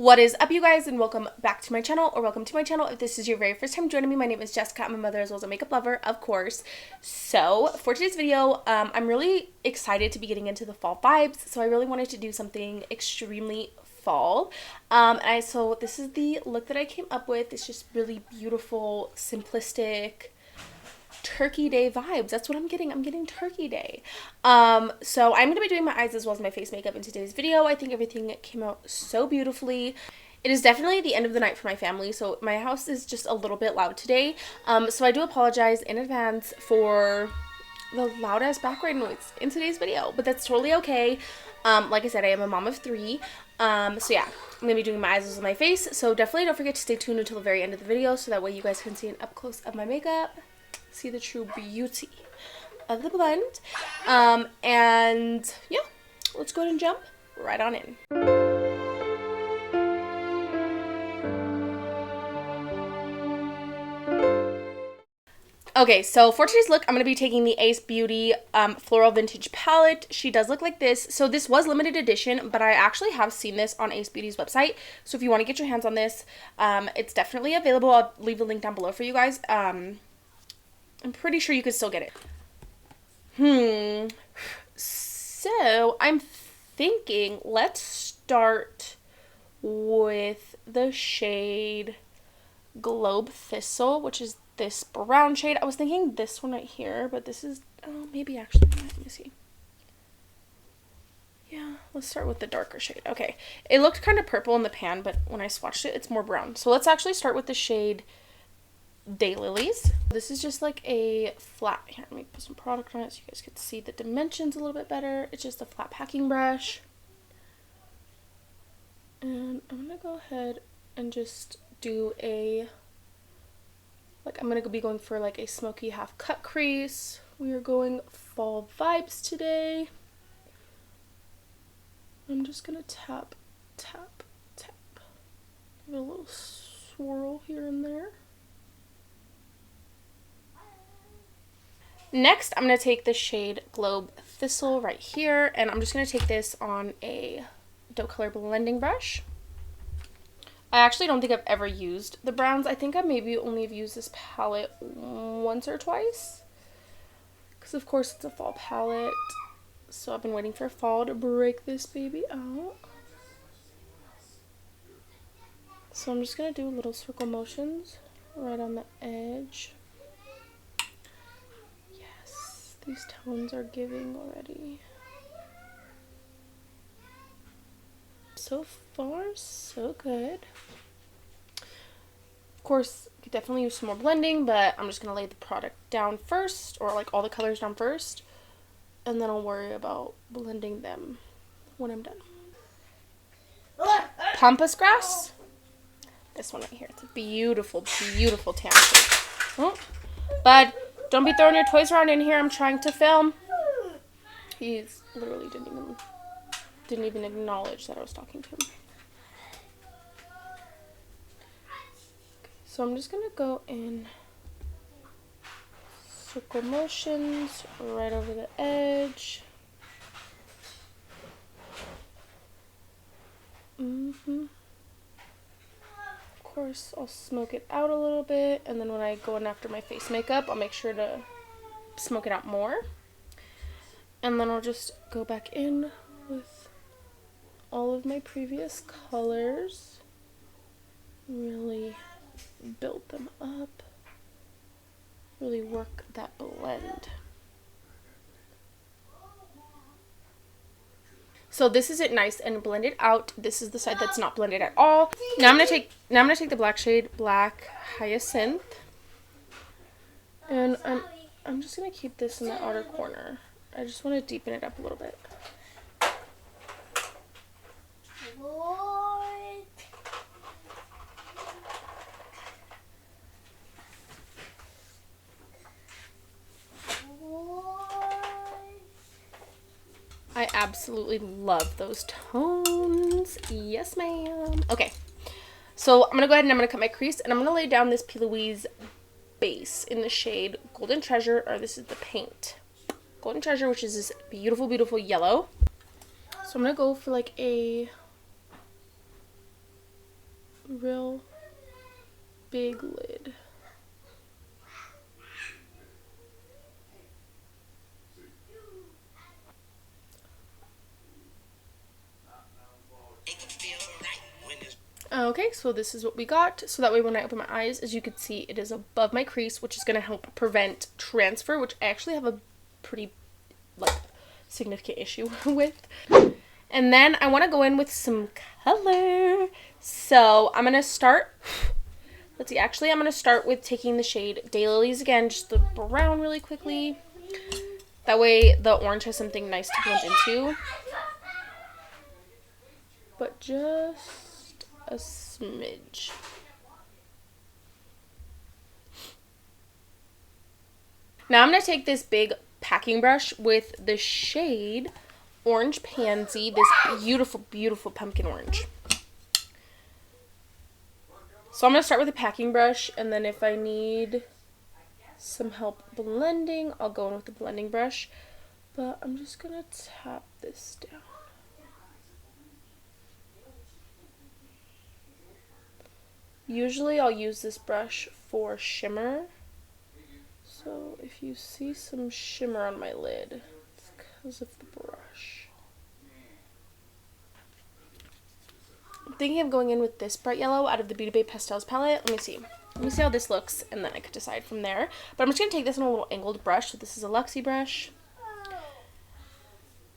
What is up, you guys, and welcome back to my channel, or welcome to my channel if this is your very first time joining me. My name is Jessica. I'm a mother as well as a makeup lover, of course. So for today's video, I'm really excited to be getting into the fall vibes, so I really wanted to do something extremely fall. So this is the look that I came up with. It's just really beautiful, simplistic turkey day vibes. That's what I'm getting. I'm getting turkey day. So I'm gonna be doing my eyes as well as my face makeup in today's video. I think everything came out so beautifully. It is definitely the end of the night for my family, so my house is just a little bit loud today. So I do apologize in advance for the loud ass background noise in today's video, but that's totally okay. Like I said, I am a mom of 3. So yeah, I'm gonna be doing my eyes as well as my face. So definitely don't forget to stay tuned until the very end of the video, so that way you guys can see an up close of my makeup. See the true beauty of the blend. And yeah, let's go ahead and jump right on in. Okay, so for today's look, I'm going to be taking the Ace Beauty Floral Vintage Palette. She does look like this. So this was limited edition, but I actually have seen this on Ace Beauty's website. So if you want to get your hands on this, it's definitely available. I'll leave the link down below for you guys. I'm pretty sure you could still get it. So I'm thinking let's start with the shade Globe Thistle, which is this brown shade. I was thinking this one right here, but this is, oh, maybe actually, let me see. Yeah, let's start with the darker shade. Okay, it looked kind of purple in the pan, but when I swatched it, it's more brown. So let's actually start with the shade Daylilies. This is just like a flat, here, let me put some product on it so you guys can see the dimensions a little bit better. It's just a flat packing brush. And I'm gonna go ahead and just do a, I'm gonna be going for like a smoky half cut crease. We are going fall vibes today. I'm just gonna tap, tap, tap. Give it a little swirl here and there. Next, I'm going to take the shade Globe Thistle right here, and I'm just going to take this on a doe color blending brush. I actually don't think I've ever used the browns. I think I maybe only have used this palette once or twice, because of course it's a fall palette, so I've been waiting for fall to break this baby out. So I'm just going to do little circle motions right on the edge. These tones are giving already. So far, so good. Of course, you could definitely use some more blending, but I'm just going to lay the product down first, or like all the colors down first, and then I'll worry about blending them when I'm done. Pampas Grass. This one right here. It's a beautiful, beautiful tan shade. Oh, bud. Don't be throwing your toys around in here. I'm trying to film. He's literally didn't even acknowledge that I was talking to him. Okay, so I'm just gonna go in circle motions right over the edge. Of course, I'll smoke it out a little bit, and then when I go in after my face makeup, I'll make sure to smoke it out more. And then I'll just go back in with all of my previous colors, really build them up, really work that blend. So this is it nice and blended out. This is the side that's not blended at all. Now I'm gonna take the black shade Black Hyacinth, and I'm just gonna keep this in the outer corner. I just want to deepen it up a little bit. I absolutely love those tones. Yes, ma'am. Okay, so I'm going to go ahead and I'm going to cut my crease, and I'm going to lay down this Plouise base in the shade Golden Treasure, or this is the paint. Golden Treasure, which is this beautiful, beautiful yellow. So I'm going to go for like a real big lid. Okay, so this is what we got. So that way when I open my eyes, as you can see, it is above my crease, which is going to help prevent transfer, which I actually have a pretty, like, significant issue with. And then I want to go in with some color. So I'm going to start, let's see, actually I'm going to start with taking the shade Daylilies again, just the brown really quickly. That way the orange has something nice to blend into. But just a smidge. Now I'm going to take this big packing brush with the shade Orange Pansy, this beautiful, beautiful pumpkin orange. So I'm going to start with a packing brush, and then if I need some help blending, I'll go in with the blending brush. But I'm just going to tap this down. Usually I'll use this brush for shimmer. So if you see some shimmer on my lid, it's because of the brush. I'm thinking of going in with this bright yellow out of the Beauty Bay Pastels palette. Let me see. Let me see how this looks, and then I could decide from there. But I'm just going to take this in a little angled brush. So this is a Luxie brush.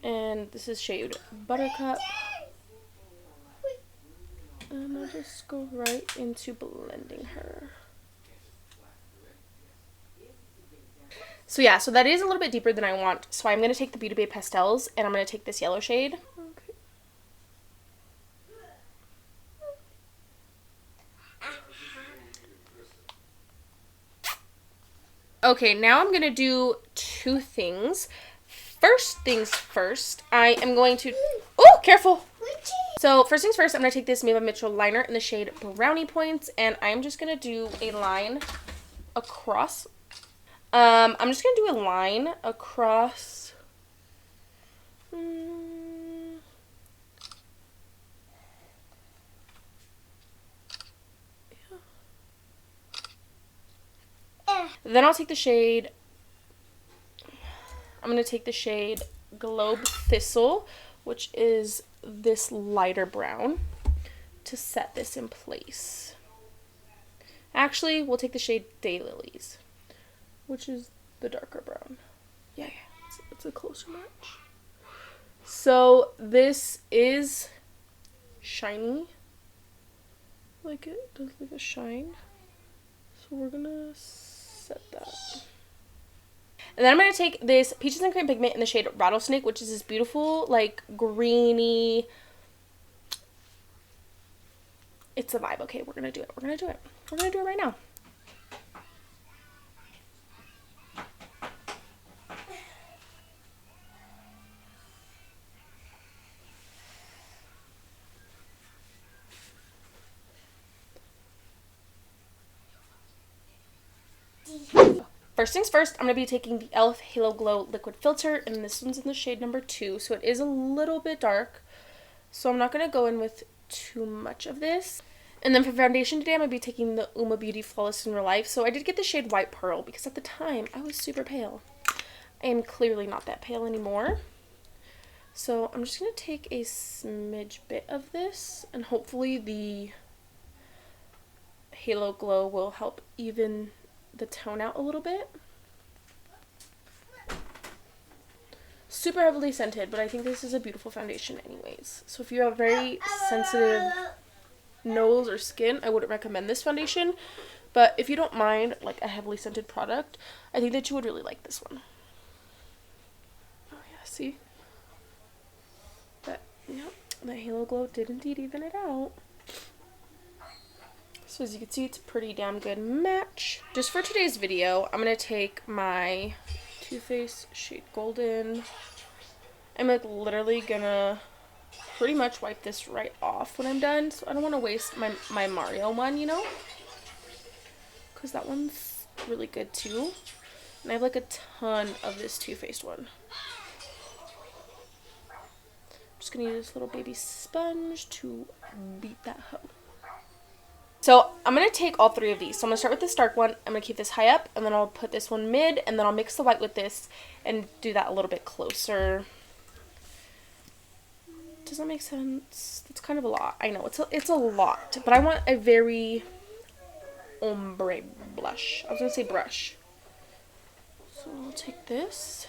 And this is shade Buttercup. And I'll just go right into blending her. So yeah, so that is a little bit deeper than I want. So I'm going to take the Beauty Bay Pastels, and I'm going to take this yellow shade. Okay, now I'm going to do two things. First things first, I am going to... Oh, careful! So first things first, I'm going to take this Maybelline Mitchell liner in the shade Brownie Points, and I'm just going to do a line across. I'm just going to do a line across... Then I'll take the shade... I'm going to take the shade Globe Thistle, which is this lighter brown, to set this in place. Actually, we'll take the shade Daylilies, which is the darker brown. Yeah, it's a closer match. So this is shiny. Like it does like a shine. So we're going to set that. And then I'm going to take this Peaches and Cream pigment in the shade Rattlesnake, which is this beautiful, like, greeny... It's a vibe. Okay, we're going to do it. We're going to do it. We're going to do it right now. First things first, I'm going to be taking the e.l.f. Halo Glow Liquid Filter, and this one's in the shade number 2, so it is a little bit dark. So I'm not going to go in with too much of this. And then for foundation today, I'm going to be taking the Uoma Beauty Flawless in Real Life. So I did get the shade White Pearl, because at the time, I was super pale. I am clearly not that pale anymore. So I'm just going to take a smidge bit of this, and hopefully the Halo Glow will help even the tone out a little bit. Super heavily scented, but I think this is a beautiful foundation anyways. So if you have very sensitive nose or skin, I wouldn't recommend this foundation. But if you don't mind like a heavily scented product, I think that you would really like this one. Oh yeah, see? But yeah, the Halo Glow did indeed even it out. So as you can see, it's a pretty damn good match. Just for today's video, I'm going to take my Too Faced shade Golden. I'm like literally going to pretty much wipe this right off when I'm done. So I don't want to waste my Mario one, you know? Because that one's really good too. And I have like a ton of this Too Faced one. I'm just going to use this little baby sponge to beat that hoe. So I'm going to take all three of these. So I'm going to start with this dark one. I'm going to keep this high up, and then I'll put this one mid, and then I'll mix the white with this and do that a little bit closer. Does that make sense? That's kind of a lot. I know, it's a lot, but I want a very ombre blush. I was going to say brush. So I'll take this.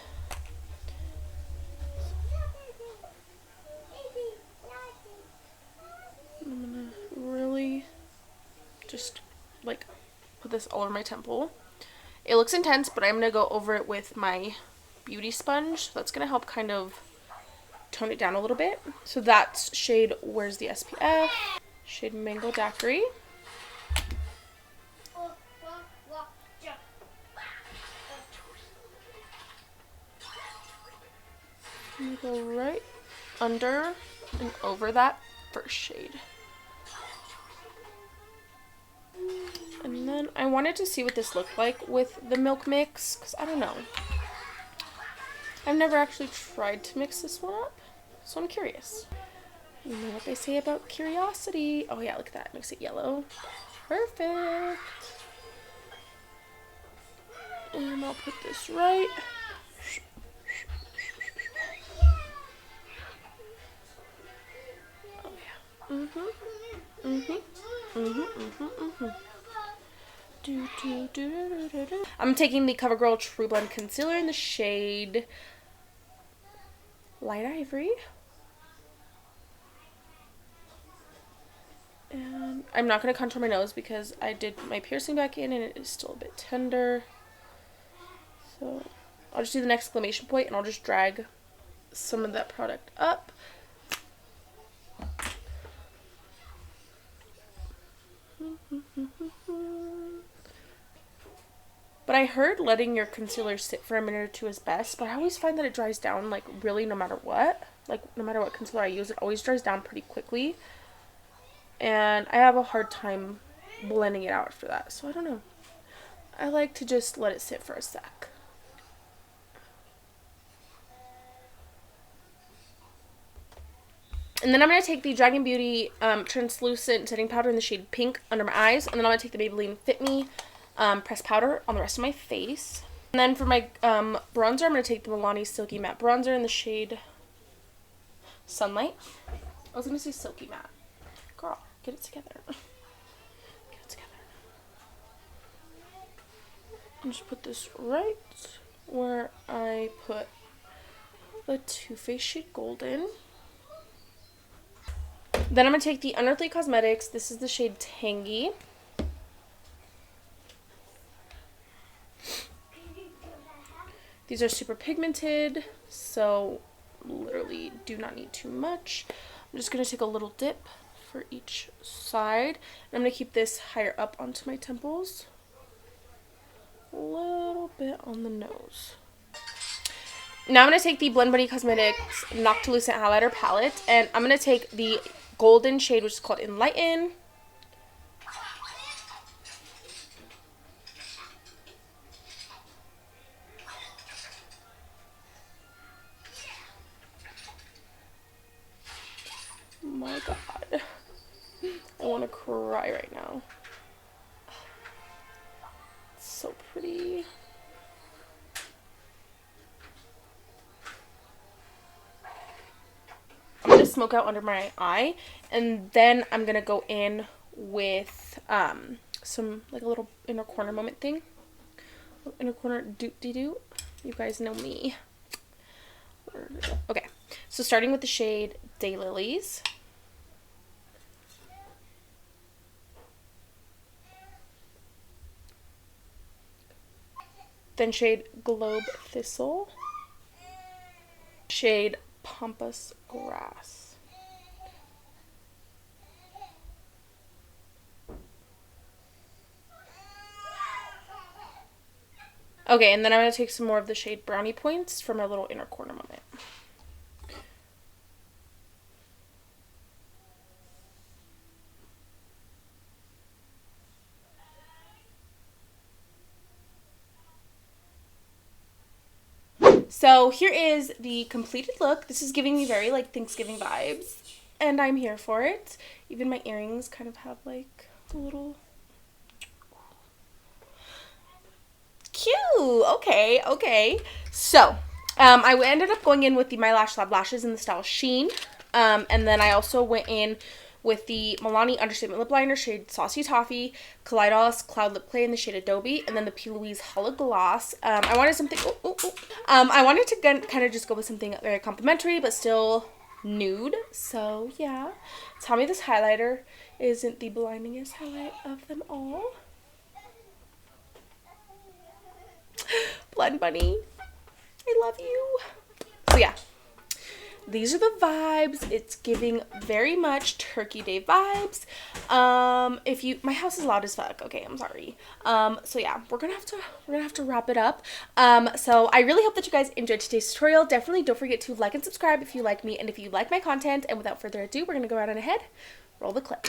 I'm going to really just like put this all over my temple. It looks intense, but I'm going to go over it with my beauty sponge. So that's going to help kind of tone it down a little bit. So that's shade Where's the SPF? Shade Mango Daquiri. I'm going to go right under and over that first shade. And then I wanted to see what this looked like with the milk mix, because I don't know. I've never actually tried to mix this one up, so I'm curious. You know what they say about curiosity. Oh yeah, look at that. Makes it yellow. Perfect. And I'll put this right. Oh yeah. I'm taking the CoverGirl TruBlend Concealer in the shade Light Ivory. And I'm not going to contour my nose because I did my piercing back in and it is still a bit tender. So I'll just do the next exclamation point and I'll just drag some of that product up. But I heard letting your concealer sit for a minute or two is best, but I always find that it dries down like really no matter what. Like no matter what concealer I use, it always dries down pretty quickly. And I have a hard time blending it out after that. So I don't know. I like to just let it sit for a sec. And then I'm going to take the Dragun Beauty translucent setting powder in the shade Pink under my eyes. And then I'm going to take the Maybelline Fit Me pressed powder on the rest of my face. And then for my bronzer, I'm going to take the Milani Silky Matte Bronzer in the shade Sunlight. I was going to say Silky Matte. Girl, get it together. Get it together. And just put this right where I put the Too Faced shade Golden. Then I'm going to take the Unearthly Cosmetics. This is the shade Tangy. These are super pigmented, so literally do not need too much. I'm just going to take a little dip for each side. And I'm going to keep this higher up onto my temples. A little bit on the nose. Now I'm going to take the Blend Buddy Cosmetics Noctilucent Highlighter Palette, and I'm going to take the golden shade, which is called Enlighten. Oh my god. I want to cry right now. It's so pretty. I'm going to smoke out under my eye, and then I'm going to go in with some, like a little inner corner moment thing. Inner corner doot-de-doo. You guys know me. Okay, so starting with the shade Daylilies. Then shade Globe Thistle. Shade Pampas Grass. Okay, and then I'm going to take some more of the shade Brownie Points for my little inner corner moment. So here is the completed look. This is giving me very like Thanksgiving vibes, and I'm here for it. Even my earrings kind of have like a little cute. Okay, okay. So, I ended up going in with the My Lash Lab Lashes in the style Sheen. And then I also went in with the Milani Understatement Lip Liner shade Saucy Toffee, Kaleidos Cloud Lip Clay in the shade Adobe, and then the Plouise Hollow Gloss. I wanted something, I wanted to kind of just go with something very complimentary, but still nude. So yeah, tell me this highlighter isn't the blindingest highlight of them all. Blend Bunny, I love you. So yeah, these are the vibes. It's giving very much Turkey Day vibes. My house is loud as fuck. Okay, I'm sorry. So yeah, we're gonna have to wrap it up. So I really hope that you guys enjoyed today's tutorial. Definitely don't forget to like and subscribe if you like me and if you like my content. And without further ado, we're gonna go right on ahead. Roll the clip.